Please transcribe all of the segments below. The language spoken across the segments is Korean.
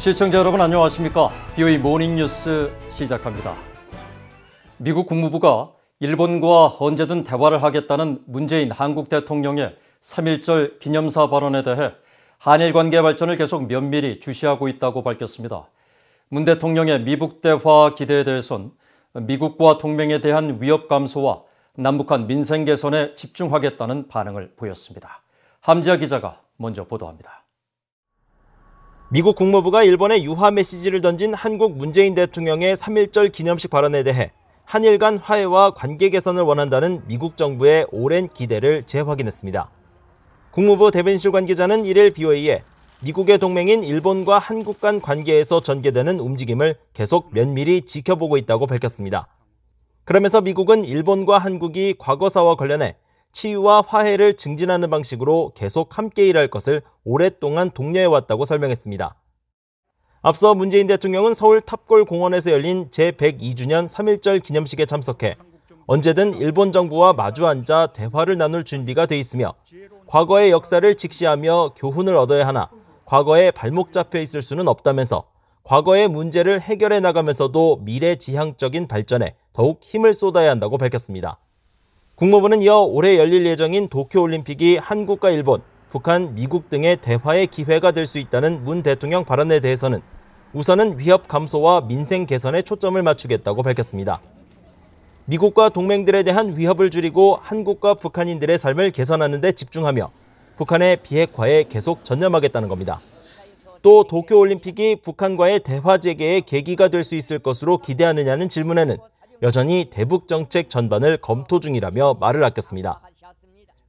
시청자 여러분 안녕하십니까? BOE 모닝뉴스 시작합니다. 미국 국무부가 일본과 언제든 대화를 하겠다는 문재인 한국 대통령의 3.1절 기념사 발언에 대해 한일 관계 발전을 계속 면밀히 주시하고 있다고 밝혔습니다. 문 대통령의 미국 대화 기대에 대해선 미국과 동맹에 대한 위협 감소와 남북한 민생 개선에 집중하겠다는 반응을 보였습니다. 함지아 기자가 먼저 보도합니다. 미국 국무부가 일본에 유화 메시지를 던진 한국 문재인 대통령의 3.1절 기념식 발언에 대해 한일 간 화해와 관계 개선을 원한다는 미국 정부의 오랜 기대를 재확인했습니다. 국무부 대변실 관계자는 1일 BOA에 미국의 동맹인 일본과 한국 간 관계에서 전개되는 움직임을 계속 면밀히 지켜보고 있다고 밝혔습니다. 그러면서 미국은 일본과 한국이 과거사와 관련해 치유와 화해를 증진하는 방식으로 계속 함께 일할 것을 오랫동안 독려해왔다고 설명했습니다. 앞서 문재인 대통령은 서울 탑골 공원에서 열린 제102주년 3.1절 기념식에 참석해 언제든 일본 정부와 마주 앉아 대화를 나눌 준비가 돼 있으며 과거의 역사를 직시하며 교훈을 얻어야 하나 과거에 발목 잡혀 있을 수는 없다면서 과거의 문제를 해결해 나가면서도 미래지향적인 발전에 더욱 힘을 쏟아야 한다고 밝혔습니다. 국무부는 이어 올해 열릴 예정인 도쿄올림픽이 한국과 일본, 북한, 미국 등의 대화의 기회가 될 수 있다는 문 대통령 발언에 대해서는 우선은 위협 감소와 민생 개선에 초점을 맞추겠다고 밝혔습니다. 미국과 동맹들에 대한 위협을 줄이고 한국과 북한인들의 삶을 개선하는 데 집중하며 북한의 비핵화에 계속 전념하겠다는 겁니다. 또 도쿄올림픽이 북한과의 대화 재개의 계기가 될 수 있을 것으로 기대하느냐는 질문에는 여전히 대북 정책 전반을 검토 중이라며 말을 아꼈습니다.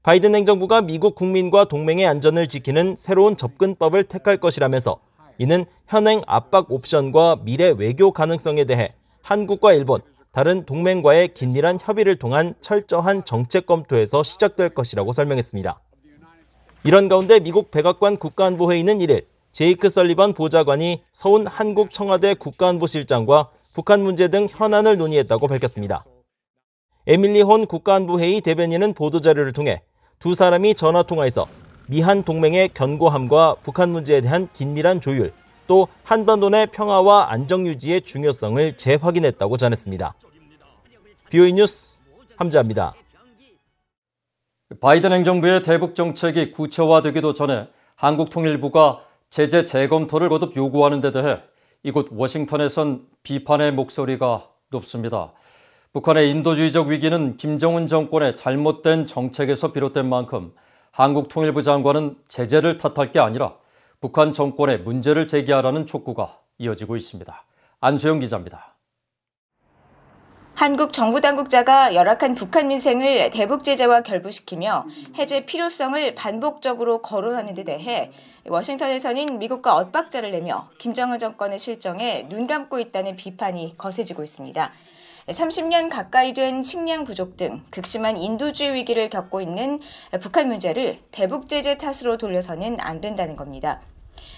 바이든 행정부가 미국 국민과 동맹의 안전을 지키는 새로운 접근법을 택할 것이라면서 이는 현행 압박 옵션과 미래 외교 가능성에 대해 한국과 일본, 다른 동맹과의 긴밀한 협의를 통한 철저한 정책 검토에서 시작될 것이라고 설명했습니다. 이런 가운데 미국 백악관 국가안보회의는 1일 제이크 설리번 보좌관이 서훈 한국 청와대 국가안보실장과 북한 문제 등 현안을 논의했다고 밝혔습니다. 에밀리 혼 국가안보회의 대변인은 보도자료를 통해 두 사람이 전화통화에서 미한 동맹의 견고함과 북한 문제에 대한 긴밀한 조율, 또 한반도 내 평화와 안정 유지의 중요성을 재확인했다고 전했습니다. BOE 뉴스 함지아입니다. 바이든 행정부의 대북 정책이 구체화되기도 전에 한국 통일부가 제재 재검토를 거듭 요구하는 데 대해 이곳 워싱턴에선 비판의 목소리가 높습니다. 북한의 인도주의적 위기는 김정은 정권의 잘못된 정책에서 비롯된 만큼 한국 통일부 장관은 제재를 탓할 게 아니라 북한 정권의 문제를 제기하라는 촉구가 이어지고 있습니다. 안소영 기자입니다. 한국 정부 당국자가 열악한 북한 민생을 대북 제재와 결부시키며 해제 필요성을 반복적으로 거론하는 데 대해 워싱턴에서는 미국과 엇박자를 내며 김정은 정권의 실정에 눈 감고 있다는 비판이 거세지고 있습니다. 30년 가까이 된 식량 부족 등 극심한 인도주의 위기를 겪고 있는 북한 문제를 대북 제재 탓으로 돌려서는 안 된다는 겁니다.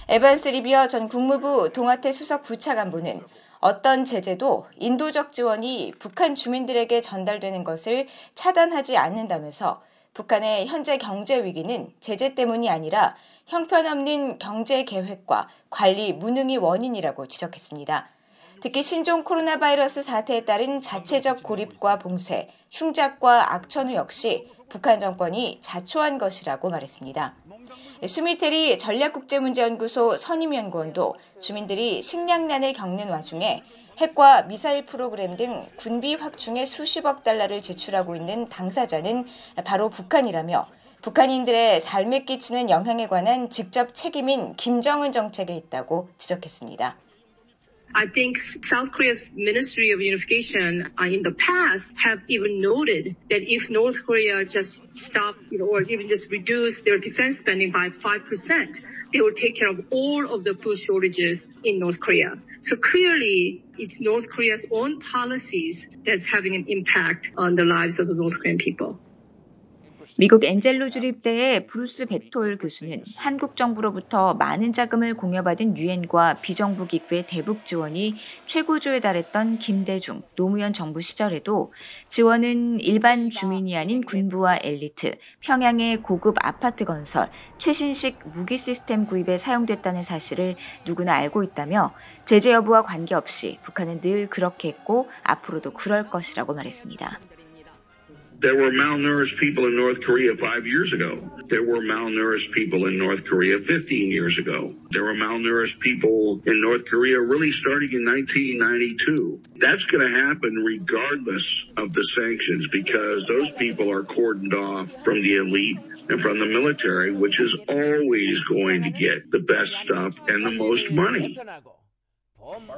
에반스 리비어 전 국무부 동아태 수석 부차관보는 어떤 제재도 인도적 지원이 북한 주민들에게 전달되는 것을 차단하지 않는다면서 북한의 현재 경제 위기는 제재 때문이 아니라 형편없는 경제 계획과 관리 무능이 원인이라고 지적했습니다. 특히 신종 코로나 바이러스 사태에 따른 자체적 고립과 봉쇄, 흉작과 악천후 역시 북한 정권이 자초한 것이라고 말했습니다. 수미테리 전략국제문제연구소 선임연구원도 주민들이 식량난을 겪는 와중에 핵과 미사일 프로그램 등 군비 확충에 수십억 달러를 지출하고 있는 당사자는 바로 북한이라며 북한인들의 삶에 끼치는 영향에 관한 직접 책임인 김정은 정책에 있다고 지적했습니다. I think South Korea's Ministry of Unification in the past have even noted that if North Korea just stop, or even just reduce their defense spending by 5%, they will take care of all of the food shortages in North Korea. So clearly, it's North Korea's own policies that's having an impact on the lives of the North Korean people. 미국 엔젤로 주립대의 브루스 백톨 교수는 한국 정부로부터 많은 자금을 공여받은 유엔과 비정부 기구의 대북 지원이 최고조에 달했던 김대중 노무현 정부 시절에도 지원은 일반 주민이 아닌 군부와 엘리트, 평양의 고급 아파트 건설, 최신식 무기 시스템 구입에 사용됐다는 사실을 누구나 알고 있다며 제재 여부와 관계없이 북한은 늘 그렇게 했고 앞으로도 그럴 것이라고 말했습니다. There were malnourished people in North Korea 5 years ago. There were malnourished people in North Korea 15 years ago. There were malnourished people in North Korea really starting in 1992. That's going to happen regardless of the sanctions because those people are cordoned off from the elite and from the military, which is always going to get the best stuff and the most money.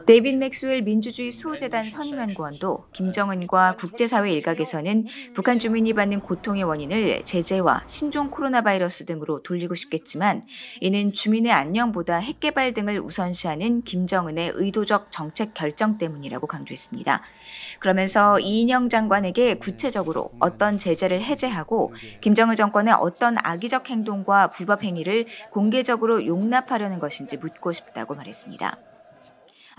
데이빗 맥스웰 민주주의 수호재단 선임연구원도 김정은과 국제사회 일각에서는 북한 주민이 받는 고통의 원인을 제재와 신종 코로나 바이러스 등으로 돌리고 싶겠지만 이는 주민의 안녕보다 핵개발 등을 우선시하는 김정은의 의도적 정책 결정 때문이라고 강조했습니다. 그러면서 이인영 장관에게 구체적으로 어떤 제재를 해제하고 김정은 정권의 어떤 악의적 행동과 불법 행위를 공개적으로 용납하려는 것인지 묻고 싶다고 말했습니다.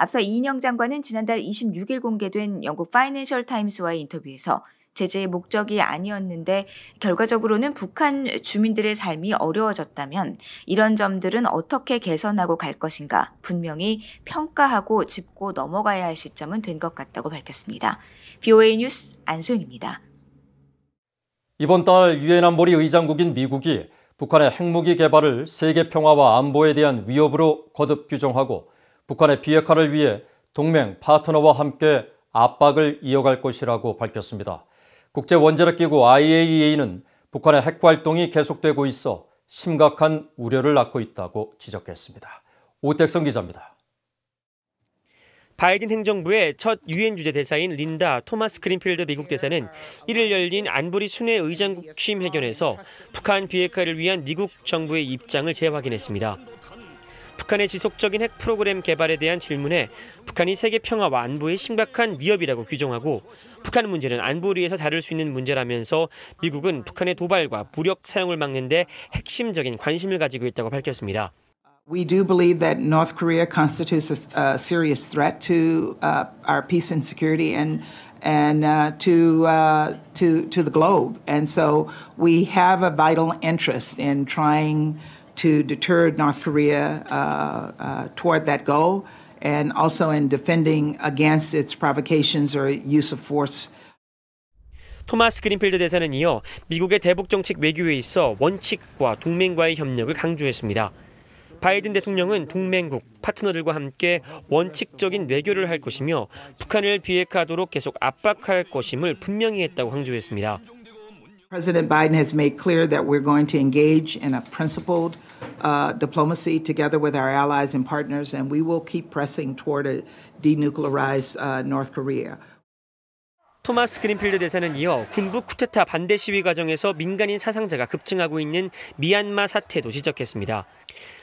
앞서 이인영 장관은 지난달 26일 공개된 영국 파이낸셜 타임스와의 인터뷰에서 제재의 목적이 아니었는데 결과적으로는 북한 주민들의 삶이 어려워졌다면 이런 점들은 어떻게 개선하고 갈 것인가 분명히 평가하고 짚고 넘어가야 할 시점은 된 것 같다고 밝혔습니다. VOA 뉴스 안소영입니다. 이번 달 유엔 안보리 의장국인 미국이 북한의 핵무기 개발을 세계 평화와 안보에 대한 위협으로 거듭 규정하고 북한의 비핵화를 위해 동맹 파트너와 함께 압박을 이어갈 것이라고 밝혔습니다. 국제원자력기구 IAEA는 북한의 핵활동이 계속되고 있어 심각한 우려를 낳고 있다고 지적했습니다. 오택성 기자입니다. 바이든 행정부의 첫 유엔 주재 대사인 린다 토마스 그린필드 미국 대사는 1일 열린 안보리 순회 의장국 취임 회견에서 북한 비핵화를 위한 미국 정부의 입장을 재확인했습니다. 북한의 지속적인 핵 프로그램 개발에 대한 질문에 북한이 세계 평화와 안보의 심각한 위협이라고 규정하고 북한 문제는 안보리에서 다룰 수 있는 문제라면서 미국은 북한의 도발과 무력 사용을 막는 데 핵심적인 관심을 가지고 있다고 밝혔습니다. We do believe that North Korea constitutes a serious threat to our peace and security and to the globe. And so we have a vital interest in trying to deter North Korea toward that goal, and also in defending against its provocations or use of force. 토마스 그린필드 대사는 이어 미국의 대북 정책 외교에 있어 원칙과 동맹과의 협력을 강조했습니다. 바이든 대통령은 동맹국, 파트너들과 함께 원칙적인 외교를 할 것이며 북한을 비핵화하도록 계속 압박할 것임을 분명히 했다고 강조했습니다. President Biden has made clear that we're going to engage in a principled diplomacy together with our allies and partners, and we will keep pressing toward a denuclearized North Korea. 토마스 그린필드 대사는 이어 군부 쿠데타 반대 시위 과정에서 민간인 사상자가 급증하고 있는 미얀마 사태도 지적했습니다.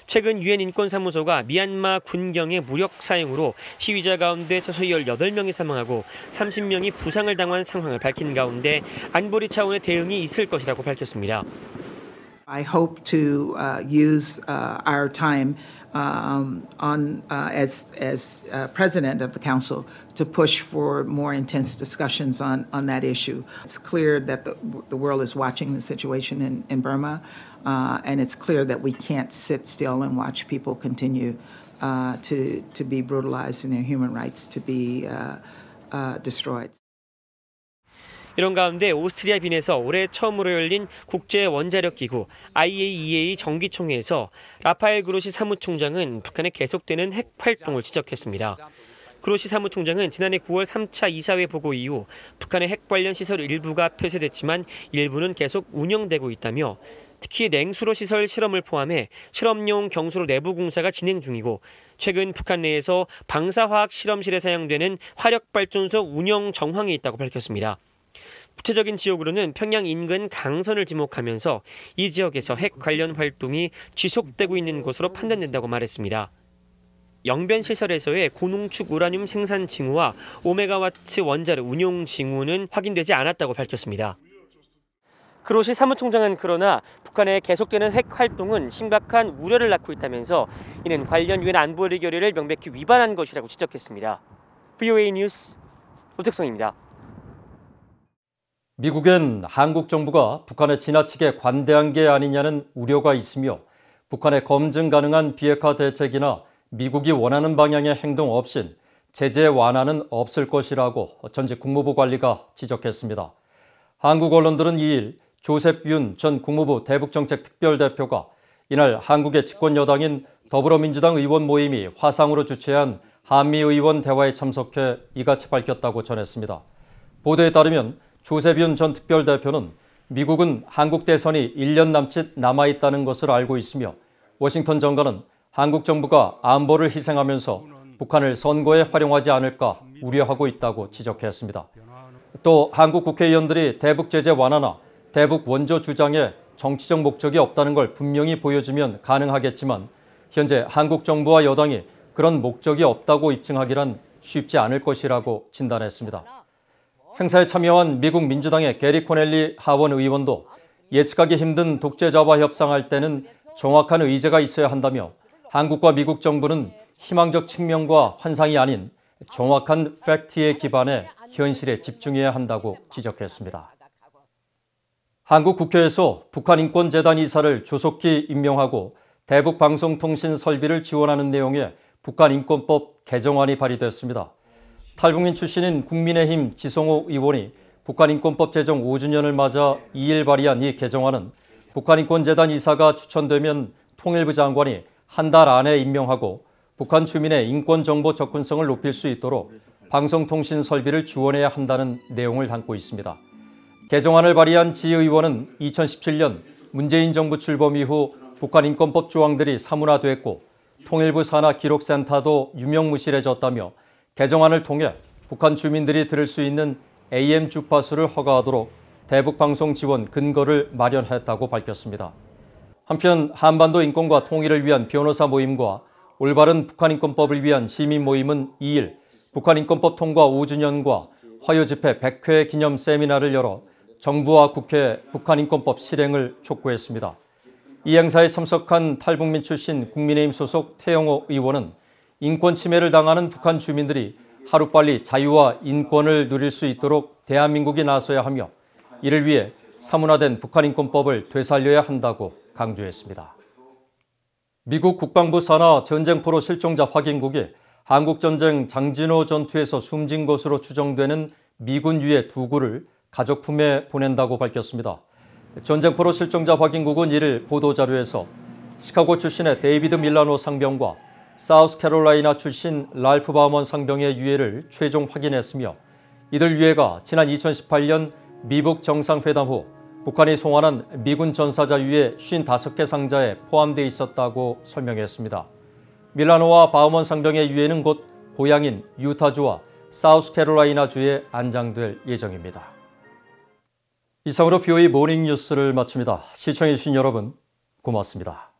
최근 유엔 인권사무소가 미얀마 군경의 무력 사용으로 시위자 가운데 최소 18명이 사망하고 30명이 부상을 당한 상황을 밝힌 가운데 안보리 차원의 대응이 있을 것이라고 밝혔습니다. I hope to use our time as president of the council to push for more intense discussions on that issue. It's clear that the world is watching the situation in Burma, and it's clear that we can't sit still and watch people continue to be brutalized and their human rights to be destroyed. 이런 가운데 오스트리아 빈에서 올해 처음으로 열린 국제원자력기구 IAEA 정기총회에서 라파엘 그로시 사무총장은 북한의 계속되는 핵 활동을 지적했습니다. 그로시 사무총장은 지난해 9월 3차 이사회 보고 이후 북한의 핵 관련 시설 일부가 폐쇄됐지만 일부는 계속 운영되고 있다며 특히 냉수로 시설 실험을 포함해 실험용 경수로 내부 공사가 진행 중이고 최근 북한 내에서 방사화학 실험실에 사용되는 화력발전소 운영 정황이 있다고 밝혔습니다. 구체적인 지역으로는 평양 인근 강선을 지목하면서 이 지역에서 핵 관련 활동이 지속되고 있는 것으로 판단된다고 말했습니다. 영변 시설에서의 고농축 우라늄 생산 징후와 오메가와트 원자로 운용 징후는 확인되지 않았다고 밝혔습니다. 그로시 사무총장은 그러나 북한의 계속되는 핵 활동은 심각한 우려를 낳고 있다면서 이는 관련 유엔 안보리 결의를 명백히 위반한 것이라고 지적했습니다. VOA 뉴스 오택성입니다. 미국엔 한국 정부가 북한에 지나치게 관대한 게 아니냐는 우려가 있으며 북한의 검증 가능한 비핵화 대책이나 미국이 원하는 방향의 행동 없인 제재 완화는 없을 것이라고 전직 국무부 관리가 지적했습니다. 한국 언론들은 2일 조셉 윤 전 국무부 대북정책특별대표가 이날 한국의 집권 여당인 더불어민주당 의원 모임이 화상으로 주최한 한미의원 대화에 참석해 이같이 밝혔다고 전했습니다. 보도에 따르면 조셉 윤 전 특별대표는 미국은 한국 대선이 1년 남짓 남아있다는 것을 알고 있으며 워싱턴 정가는 한국 정부가 안보를 희생하면서 북한을 선거에 활용하지 않을까 우려하고 있다고 지적했습니다. 또 한국 국회의원들이 대북 제재 완화나 대북 원조 주장에 정치적 목적이 없다는 걸 분명히 보여주면 가능하겠지만 현재 한국 정부와 여당이 그런 목적이 없다고 입증하기란 쉽지 않을 것이라고 진단했습니다. 행사에 참여한 미국 민주당의 게리 코넬리 하원 의원도 예측하기 힘든 독재자와 협상할 때는 정확한 의제가 있어야 한다며 한국과 미국 정부는 희망적 측면과 환상이 아닌 정확한 팩트에 기반해 현실에 집중해야 한다고 지적했습니다. 한국 국회에서 북한인권재단 이사를 조속히 임명하고 대북방송통신 설비를 지원하는 내용의 북한인권법 개정안이 발의됐습니다. 탈북민 출신인 국민의힘 지성호 의원이 북한인권법 제정 5주년을 맞아 2일 발의한 이 개정안은 북한인권재단 이사가 추천되면 통일부 장관이 한 달 안에 임명하고 북한 주민의 인권정보 접근성을 높일 수 있도록 방송통신 설비를 지원해야 한다는 내용을 담고 있습니다. 개정안을 발의한 지 의원은 2017년 문재인 정부 출범 이후 북한인권법 조항들이 사문화됐고 통일부 산하 기록센터도 유명무실해졌다며 개정안을 통해 북한 주민들이 들을 수 있는 AM 주파수를 허가하도록 대북방송 지원 근거를 마련했다고 밝혔습니다. 한편 한반도 인권과 통일을 위한 변호사 모임과 올바른 북한인권법을 위한 시민 모임은 2일 북한인권법 통과 5주년과 화요집회 100회 기념 세미나를 열어 정부와 국회 북한인권법 실행을 촉구했습니다. 이 행사에 참석한 탈북민 출신 국민의힘 소속 태영호 의원은 인권 침해를 당하는 북한 주민들이 하루빨리 자유와 인권을 누릴 수 있도록 대한민국이 나서야 하며 이를 위해 사문화된 북한인권법을 되살려야 한다고 강조했습니다. 미국 국방부 산하 전쟁포로 실종자 확인국이 한국전쟁 장진호 전투에서 숨진 것으로 추정되는 미군 유해 2구를 가족품에 보낸다고 밝혔습니다. 전쟁포로 실종자 확인국은 이를 보도자료에서 시카고 출신의 데이비드 밀라노 상병과 사우스캐롤라이나 출신 랄프 바우먼 상병의 유해를 최종 확인했으며 이들 유해가 지난 2018년 미북 정상회담 후 북한이 송환한 미군 전사자 유해 55개 상자에 포함되어 있었다고 설명했습니다. 밀라노와 바우먼 상병의 유해는 곧 고향인 유타주와 사우스캐롤라이나주에 안장될 예정입니다. 이상으로 VOA 모닝 뉴스를 마칩니다. 시청해주신 여러분 고맙습니다.